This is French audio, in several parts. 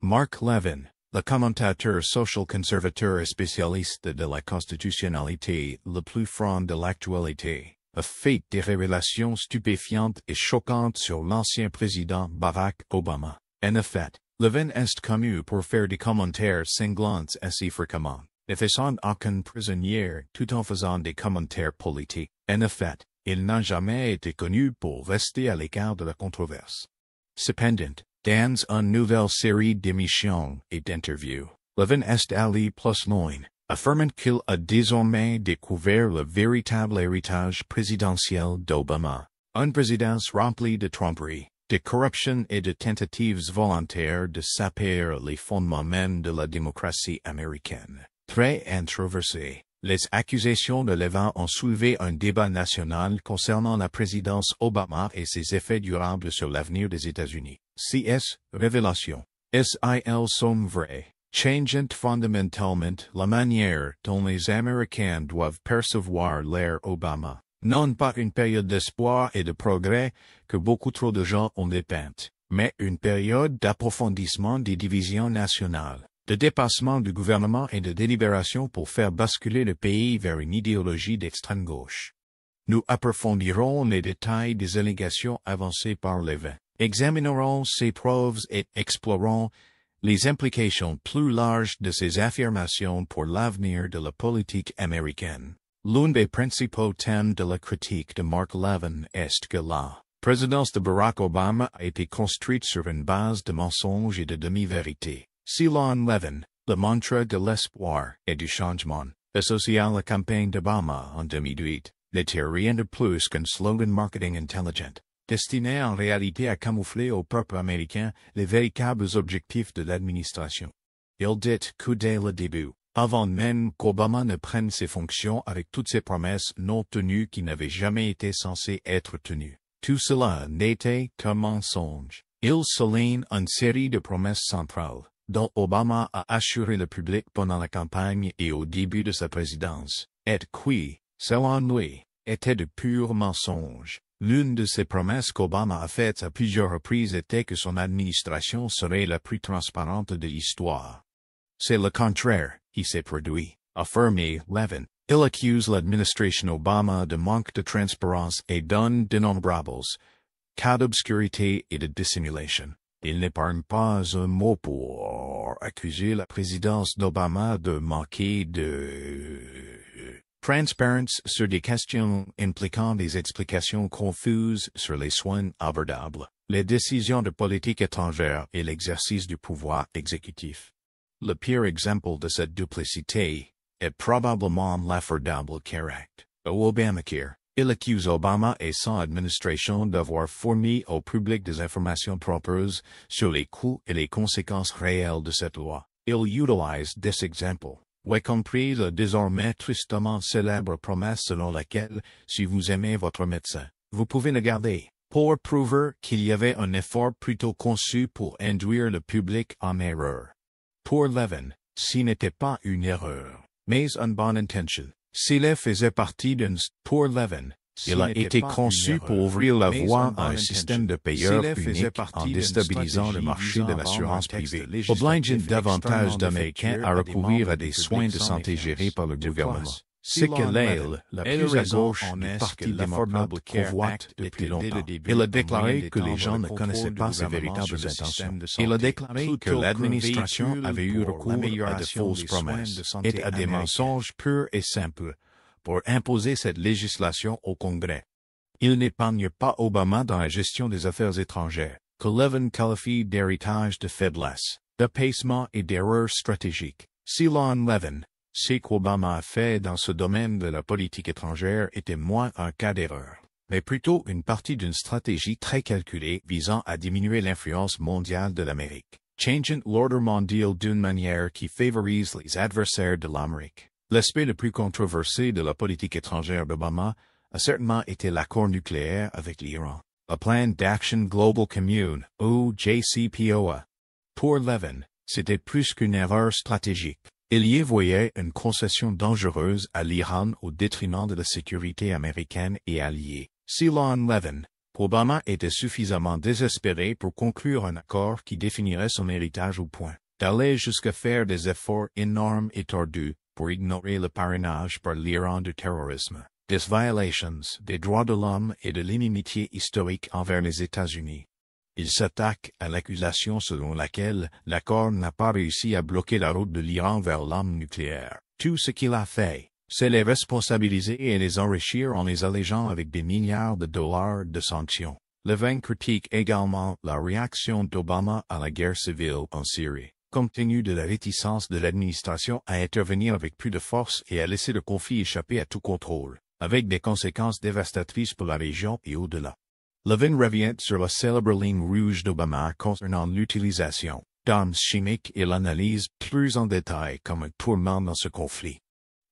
Mark Levin, le commentateur social conservateur et spécialiste de la constitutionnalité le plus franc de l'actualité, a fait des révélations stupéfiantes et choquantes sur l'ancien président Barack Obama. En effet, Levin est connu pour faire des commentaires cinglants assez fréquemment, ne faisant aucun prisonnier tout en faisant des commentaires politiques. En effet, il n'a jamais été connu pour rester à l'écart de la controverse. Cependant, dans une nouvelle série d'émissions et d'interviews, Levin est allé plus loin, affirmant qu'il a désormais découvert le véritable héritage présidentiel d'Obama, une présidence remplie de tromperies, de corruption et de tentatives volontaires de saper les fondements mêmes de la démocratie américaine. Très controversé, les accusations de Levin ont soulevé un débat national concernant la présidence Obama et ses effets durables sur l'avenir des États-Unis. CS, révélation. Ils sont vrais, changeant fondamentalement la manière dont les Américains doivent percevoir l'ère Obama. Non pas une période d'espoir et de progrès que beaucoup trop de gens ont dépeinte, mais une période d'approfondissement des divisions nationales, de dépassement du gouvernement et de délibération pour faire basculer le pays vers une idéologie d'extrême gauche. Nous approfondirons les détails des allégations avancées par Levin, examinerons ses preuves et explorons les implications plus larges de ces affirmations pour l'avenir de la politique américaine. L'un des principaux thèmes de la critique de Mark Levin est que la présidence de Barack Obama a été construite sur une base de mensonges et de demi-vérités. Selon Levin, le mantra de l'espoir et du changement, associé à la campagne d'Obama en 2008, n'était rien de plus qu'un slogan marketing intelligent, destiné en réalité à camoufler au peuple américain les véritables objectifs de l'administration. Il dit que dès le début, avant même qu'Obama ne prenne ses fonctions avec toutes ses promesses non tenues qui n'avaient jamais été censées être tenues, tout cela n'était qu'un mensonge. Il souligne une série de promesses centrales, dont Obama a assuré le public pendant la campagne et au début de sa présidence, et qui, selon lui, étaient de purs mensonges. L'une de ces promesses qu'Obama a faites à plusieurs reprises était que son administration serait la plus transparente de l'histoire. C'est le contraire qui s'est produit, affirmé Levin. Il accuse l'administration Obama de manque de transparence et donne d'innombrables cas d'obscurité et de dissimulation. Il n'épargne pas un mot pour accuser la présidence d'Obama de manquer de transparence sur des questions impliquant des explications confuses sur les soins abordables, les décisions de politique étrangère et l'exercice du pouvoir exécutif. Le pire exemple de cette duplicité est probablement l'Affordable Care Act, ou Obamacare. Il accuse Obama et son administration d'avoir fourni au public des informations trompeuses sur les coûts et les conséquences réelles de cette loi. Il utilise des exemples, y compris la désormais tristement célèbre promesse selon laquelle, si vous aimez votre médecin, vous pouvez le garder, pour prouver qu'il y avait un effort plutôt conçu pour induire le public en erreur. Pour Levin, ce n'était pas une erreur, mais une bonne intention. S'il faisait partie d'un pour Levin, il a été conçu pour ouvrir la voie à un système de payeurs unique en déstabilisant le marché de l'assurance privée, obligeant davantage d'Américains à recourir à des soins de santé gérés par le gouvernement. C'est que l'aile, la plus à gauche du Parti démocrate convoite depuis longtemps. Il a déclaré que les gens ne connaissaient pas ses véritables intentions. Il a déclaré que l'administration avait eu recours à de fausses promesses et à des mensonges purs et simples pour imposer cette législation au Congrès. Il n'épargne pas Obama dans la gestion des affaires étrangères, que Levin qualifie d'héritage de faiblesse, d'apaisement et d'erreur stratégique. Selon Levin, ce qu'Obama a fait dans ce domaine de la politique étrangère était moins un cas d'erreur, mais plutôt une partie d'une stratégie très calculée visant à diminuer l'influence mondiale de l'Amérique, changeant l'ordre mondial d'une manière qui favorise les adversaires de l'Amérique. L'aspect le plus controversé de la politique étrangère d'Obama a certainement été l'accord nucléaire avec l'Iran, le plan d'action global commune, ou JCPOA. Pour Levin, c'était plus qu'une erreur stratégique. Il y voyait une concession dangereuse à l'Iran au détriment de la sécurité américaine et alliée. Selon Levin, Obama était suffisamment désespéré pour conclure un accord qui définirait son héritage au point d'aller jusqu'à faire des efforts énormes et tordus pour ignorer le parrainage par l'Iran du terrorisme, des violations des droits de l'homme et de l'inimitié historique envers les États-Unis. Il s'attaque à l'accusation selon laquelle l'accord n'a pas réussi à bloquer la route de l'Iran vers l'arme nucléaire. Tout ce qu'il a fait, c'est les responsabiliser et les enrichir en les allégeant avec des milliards de dollars de sanctions. Levin critique également la réaction d'Obama à la guerre civile en Syrie, compte tenu de la réticence de l'administration à intervenir avec plus de force et à laisser le conflit échapper à tout contrôle, avec des conséquences dévastatrices pour la région et au-delà. Levin revient sur la célèbre ligne rouge d'Obama concernant l'utilisation d'armes chimiques et l'analyse plus en détail comme un tourment dans ce conflit.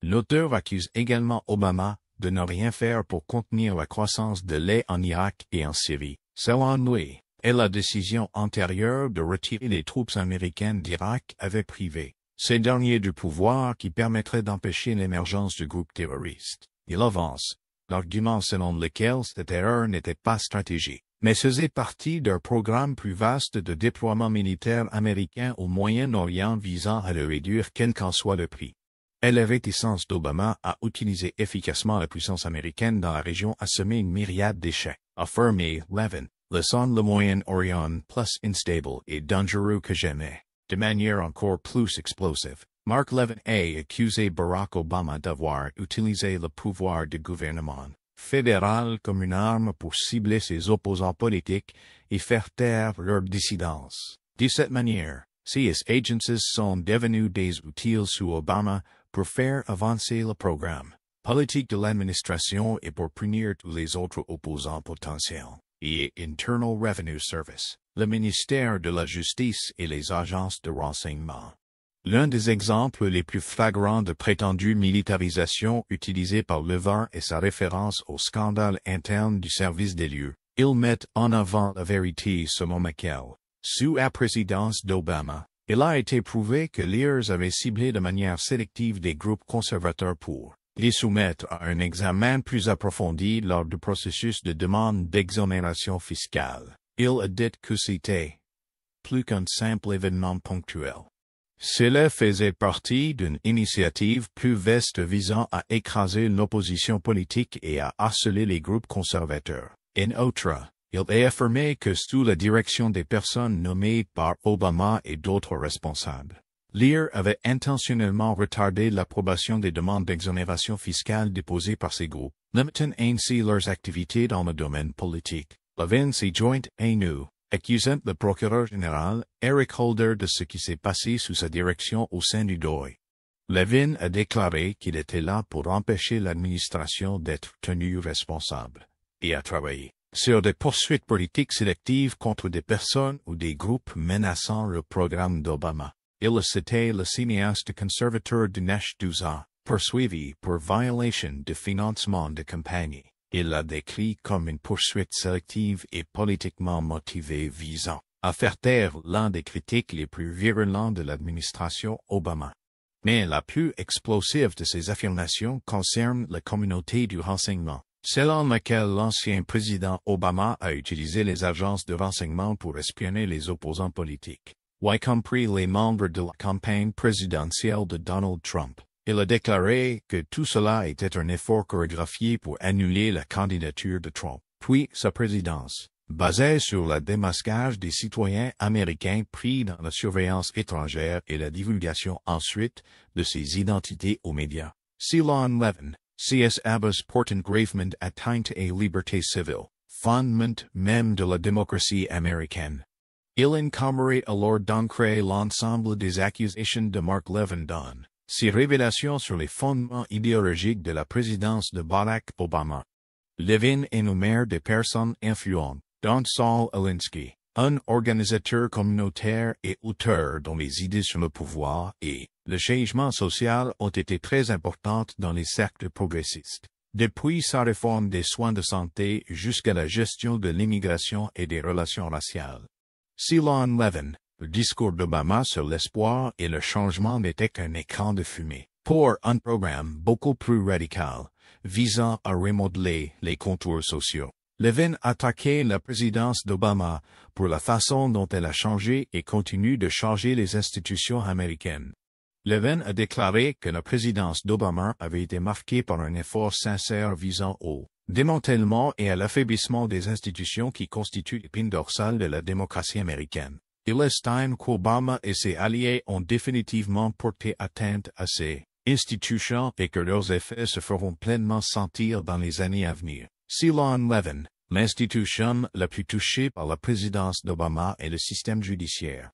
L'auteur accuse également Obama de ne rien faire pour contenir la croissance de lait en Irak et en Syrie. Selon lui, et la décision antérieure de retirer les troupes américaines d'Irak avait privé ces derniers du pouvoir qui permettrait d'empêcher l'émergence du groupe terroriste. Il avance l'argument selon lequel cette erreur n'était pas stratégique, mais faisait partie d'un programme plus vaste de déploiement militaire américain au Moyen-Orient visant à le réduire quel qu'en soit le prix. Et la réticence d'Obama à utiliser efficacement la puissance américaine dans la région a semé une myriade d'échecs, affirmé Levin, laissant le Moyen-Orient plus instable et dangereux que jamais. De manière encore plus explosive, Mark Levin a accusé Barack Obama d'avoir utilisé le pouvoir du gouvernement fédéral comme une arme pour cibler ses opposants politiques et faire taire leurs dissidences. De cette manière, ces agencies sont devenus des outils sous Obama pour faire avancer le programme politique de l'administration et pour punir tous les autres opposants potentiels. Et Internal Revenue Service, le ministère de la Justice et les agences de renseignement. L'un des exemples les plus flagrants de prétendue militarisation utilisée par Levin est sa référence au scandale interne du service des lieux. Ils mettent en avant la vérité selon laquelle, sous la présidence d'Obama, il a été prouvé que l'IRS avait ciblé de manière sélective des groupes conservateurs pour les soumettre à un examen plus approfondi lors du processus de demande d'exonération fiscale. Il a dit que c'était plus qu'un simple événement ponctuel. Cela faisait partie d'une initiative plus vaste visant à écraser l'opposition politique et à harceler les groupes conservateurs. En outre, il a affirmé que sous la direction des personnes nommées par Obama et d'autres responsables, l'IR avait intentionnellement retardé l'approbation des demandes d'exonération fiscale déposées par ces groupes, limitant ainsi leurs activités dans le domaine politique. Levin s'est joint à nous, accusant le procureur général, Eric Holder, de ce qui s'est passé sous sa direction au sein du DOI. Levin a déclaré qu'il était là pour empêcher l'administration d'être tenue responsable, et a travaillé sur des poursuites politiques sélectives contre des personnes ou des groupes menaçant le programme d'Obama. Il a cité le cinéaste conservateur Dinesh D'Souza, poursuivi pour violation de financement de campagne. Il l'a décrit comme une poursuite sélective et politiquement motivée visant à faire taire l'un des critiques les plus virulents de l'administration Obama. Mais la plus explosive de ces affirmations concerne la communauté du renseignement, selon laquelle l'ancien président Obama a utilisé les agences de renseignement pour espionner les opposants politiques, y compris les membres de la campagne présidentielle de Donald Trump. Il a déclaré que tout cela était un effort chorégraphié pour annuler la candidature de Trump, puis sa présidence, basée sur le démasquage des citoyens américains pris dans la surveillance étrangère et la divulgation ensuite de ces identités aux médias. Selon Levin, ces abuses portent gravement atteinte à la liberté civile, fondement même de la démocratie américaine. Il encommerait alors d'ancrer l'ensemble des accusations de Mark Levin dans ses révélations sur les fondements idéologiques de la présidence de Barack Obama. Levin énumère des personnes influentes, dont Saul Alinsky, un organisateur communautaire et auteur dont les idées sur le pouvoir et le changement social ont été très importantes dans les cercles progressistes, depuis sa réforme des soins de santé jusqu'à la gestion de l'immigration et des relations raciales. Selon Levin, le discours d'Obama sur l'espoir et le changement n'était qu'un écran de fumée pour un programme beaucoup plus radical, visant à remodeler les contours sociaux. Levin attaquait la présidence d'Obama pour la façon dont elle a changé et continue de changer les institutions américaines. Levin a déclaré que la présidence d'Obama avait été marquée par un effort sincère visant au démantèlement et à l'affaiblissement des institutions qui constituent l'épine dorsale de la démocratie américaine. Il estime qu'Obama et ses alliés ont définitivement porté atteinte à ces institutions et que leurs effets se feront pleinement sentir dans les années à venir. Selon Levin, l'institution la plus touchée par la présidence d'Obama est le système judiciaire.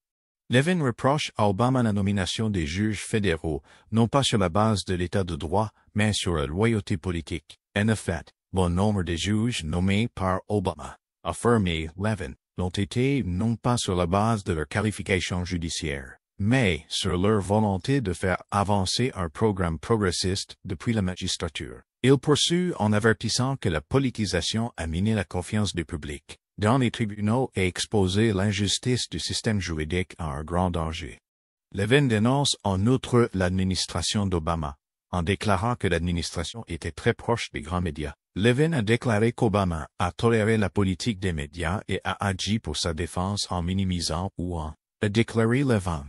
Levin reproche à Obama la nomination des juges fédéraux, non pas sur la base de l'état de droit, mais sur la loyauté politique. En effet, bon nombre des juges nommés par Obama, affirmé Levin, l'ont été non pas sur la base de leur qualification judiciaire, mais sur leur volonté de faire avancer un programme progressiste depuis la magistrature. Il poursuit en avertissant que la politisation a miné la confiance du public dans les tribunaux et exposé l'injustice du système juridique à un grand danger. Levin dénonce en outre l'administration d'Obama, en déclarant que l'administration était très proche des grands médias. Levin a déclaré qu'Obama a toléré la politique des médias et a agi pour sa défense en minimisant ou en a déclaré Levin.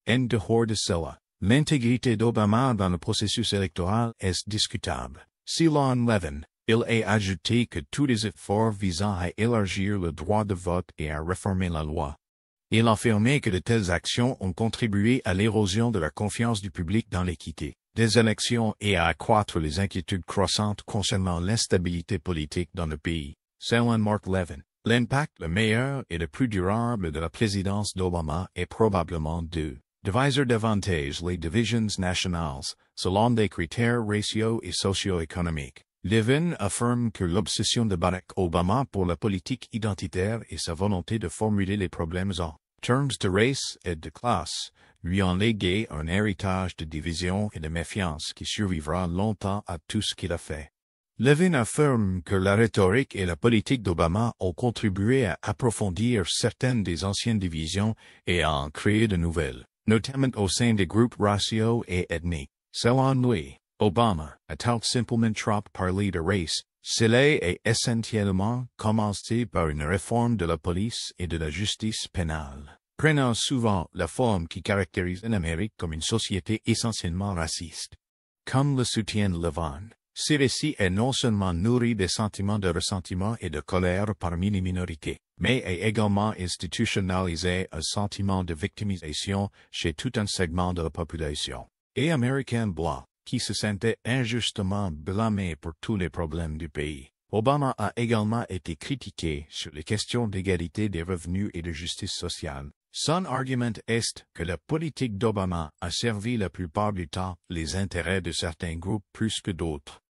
En dehors de cela, l'intégrité d'Obama dans le processus électoral est discutable. Selon Levin, il a ajouté que tous les efforts visant à élargir le droit de vote et à réformer la loi. Il a affirmé que de telles actions ont contribué à l'érosion de la confiance du public dans l'équité des élections et à accroître les inquiétudes croissantes concernant l'instabilité politique dans le pays. Selon Mark Levin, l'impact le meilleur et le plus durable de la présidence d'Obama est probablement de diviser davantage les divisions nationales, selon des critères raciaux et socio-économiques. Levin affirme que l'obsession de Barack Obama pour la politique identitaire et sa volonté de formuler les problèmes en termes de race et de classe lui ont légué un héritage de division et de méfiance qui survivra longtemps à tout ce qu'il a fait. Levin affirme que la rhétorique et la politique d'Obama ont contribué à approfondir certaines des anciennes divisions et à en créer de nouvelles, notamment au sein des groupes raciaux et ethniques. Selon lui, Obama a simplement trop parlé de race. Cela est essentiellement commencé par une réforme de la police et de la justice pénale, prenant souvent la forme qui caractérise l'Amérique comme une société essentiellement raciste. Comme le soutient Levin, ce récit est non seulement nourri des sentiments de ressentiment et de colère parmi les minorités, mais est également institutionnalisé un sentiment de victimisation chez tout un segment de la population, et américain blanc, qui se sentait injustement blâmé pour tous les problèmes du pays. Obama a également été critiqué sur les questions d'égalité des revenus et de justice sociale. Son argument est que la politique d'Obama a servi la plupart du temps les intérêts de certains groupes plus que d'autres.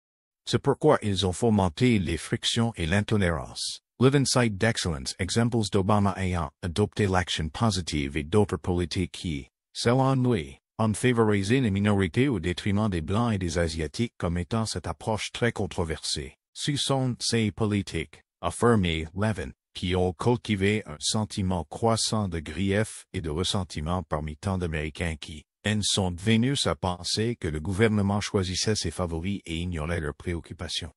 C'est pourquoi ils ont fomenté les frictions et l'intolérance. Levin cite d'excellents exemples d'Obama ayant adopté l'action positive et d'autres politiques qui, selon lui, ont favorisé les minorités au détriment des Blancs et des Asiatiques comme étant cette approche très controversée. Ce sont ces politiques, affirmé Levin, qui ont cultivé un sentiment croissant de grief et de ressentiment parmi tant d'Américains qui en sont venus à penser que le gouvernement choisissait ses favoris et ignorait leurs préoccupations.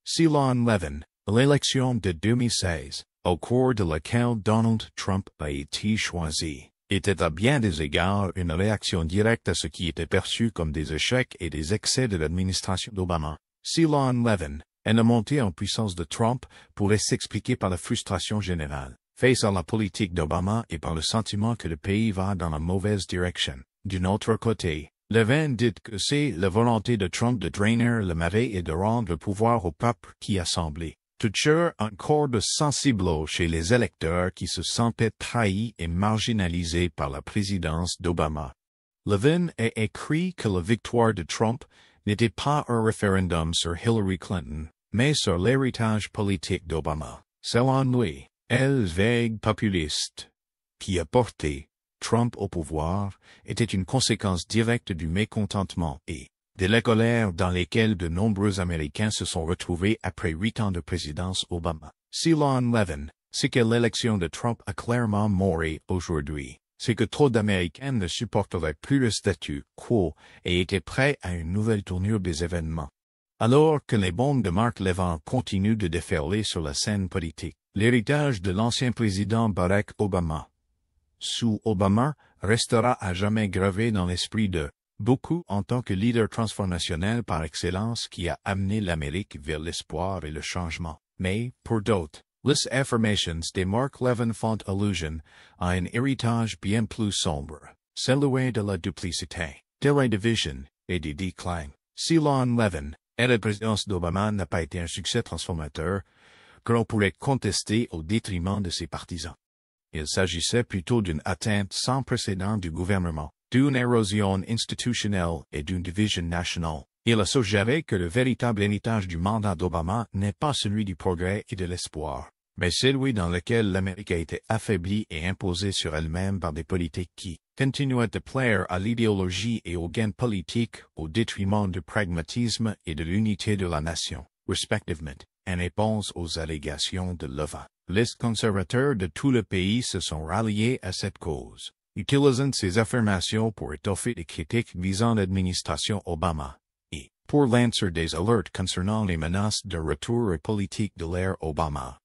Selon Levin, l'élection de 2016, au cours de laquelle Donald Trump a été choisi, était à bien des égards une réaction directe à ce qui était perçu comme des échecs et des excès de l'administration d'Obama. Selon Levin, la montée en puissance de Trump pourrait s'expliquer par la frustration générale face à la politique d'Obama et par le sentiment que le pays va dans la mauvaise direction. D'un autre côté, Levin dit que c'est la volonté de Trump de drainer le marais et de rendre le pouvoir au peuple qui a semblé toucher un corde sensible chez les électeurs qui se sentaient trahis et marginalisés par la présidence d'Obama. Levin a écrit que la victoire de Trump n'était pas un référendum sur Hillary Clinton, mais sur l'héritage politique d'Obama. Selon lui, elle vague populiste qui a porté Trump au pouvoir était une conséquence directe du mécontentement et de la colère dans lesquelles de nombreux Américains se sont retrouvés après 8 ans de présidence Obama. Selon Levin, ce que l'élection de Trump a clairement montré aujourd'hui, c'est que trop d'Américains ne supporteraient plus le statu quo et étaient prêts à une nouvelle tournure des événements. Alors que les bombes de Mark Levin continuent de déferler sur la scène politique, l'héritage de l'ancien président Barack Obama, sous Obama, restera à jamais gravé dans l'esprit de beaucoup en tant que leader transformationnel par excellence qui a amené l'Amérique vers l'espoir et le changement. Mais, pour d'autres, les affirmations de Mark Levin font allusion à un héritage bien plus sombre, celui de la duplicité, de la division et du déclin. Si Lon Levin et la présidence d'Obama n'a pas été un succès transformateur, que l'on pourrait contester au détriment de ses partisans. Il s'agissait plutôt d'une atteinte sans précédent du gouvernement, d'une érosion institutionnelle et d'une division nationale. Il a suggéré que le véritable héritage du mandat d'Obama n'est pas celui du progrès et de l'espoir, mais celui dans lequel l'Amérique a été affaiblie et imposée sur elle-même par des politiques qui continuaient de plaire à l'idéologie et au gain politique au détriment du pragmatisme et de l'unité de la nation, respectivement, en réponse aux allégations de Levin. Les conservateurs de tout le pays se sont ralliés à cette cause, utilisant ces affirmations pour étoffer les critiques visant l'administration Obama, et pour lancer des alertes concernant les menaces de retour politique de l'ère Obama.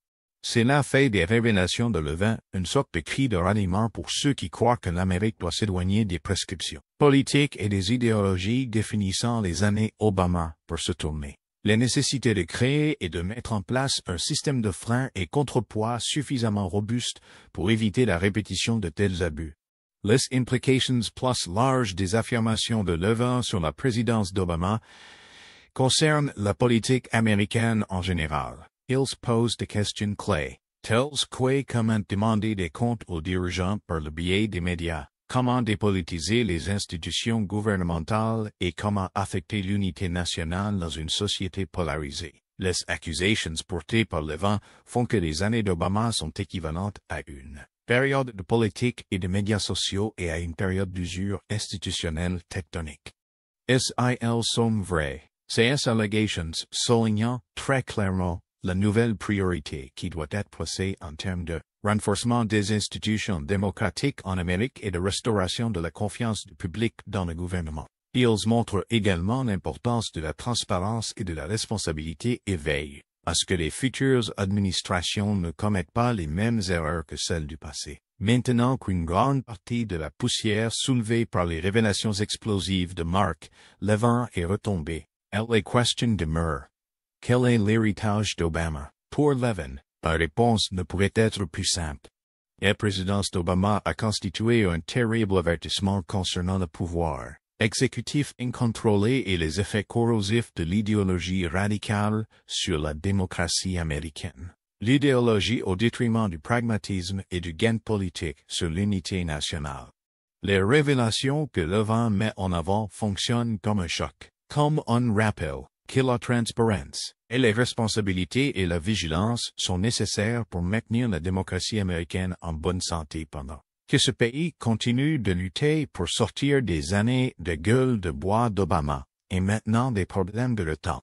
Cela fait des révélations de Levin une sorte de cri de ralliement pour ceux qui croient que l'Amérique doit s'éloigner des prescriptions politiques et des idéologies définissant les années Obama pour se tourner. La nécessité de créer et de mettre en place un système de freins et contrepoids suffisamment robuste pour éviter la répétition de tels abus. Les implications plus larges des affirmations de Levin sur la présidence d'Obama concernent la politique américaine en général. Ils posent des questions clés, telles que comment demander des comptes aux dirigeants par le biais des médias, comment dépolitiser les institutions gouvernementales et comment affecter l'unité nationale dans une société polarisée. Les accusations portées par Levin font que les années d'Obama sont équivalentes à une période de politique et de médias sociaux et à une période d'usure institutionnelle tectonique. Elles sont vraies. Ces allegations soulignent très clairement la nouvelle priorité qui doit être placée en termes de renforcement des institutions démocratiques en Amérique et de restauration de la confiance du public dans le gouvernement. Ils montrent également l'importance de la transparence et de la responsabilité et veillent à ce que les futures administrations ne commettent pas les mêmes erreurs que celles du passé. Maintenant qu'une grande partie de la poussière soulevée par les révélations explosives de Mark Levin est retombée, les questions demeurent. Quel est l'héritage d'Obama? Pour Levin, la réponse ne pourrait être plus simple. La présidence d'Obama a constitué un terrible avertissement concernant le pouvoir exécutif incontrôlé et les effets corrosifs de l'idéologie radicale sur la démocratie américaine. L'idéologie au détriment du pragmatisme et du gain politique sur l'unité nationale. Les révélations que Levin met en avant fonctionnent comme un choc, comme un rappel que la transparence et les responsabilités et la vigilance sont nécessaires pour maintenir la démocratie américaine en bonne santé pendant que ce pays continue de lutter pour sortir des années de gueule de bois d'Obama et maintenant des problèmes de l'OTAN.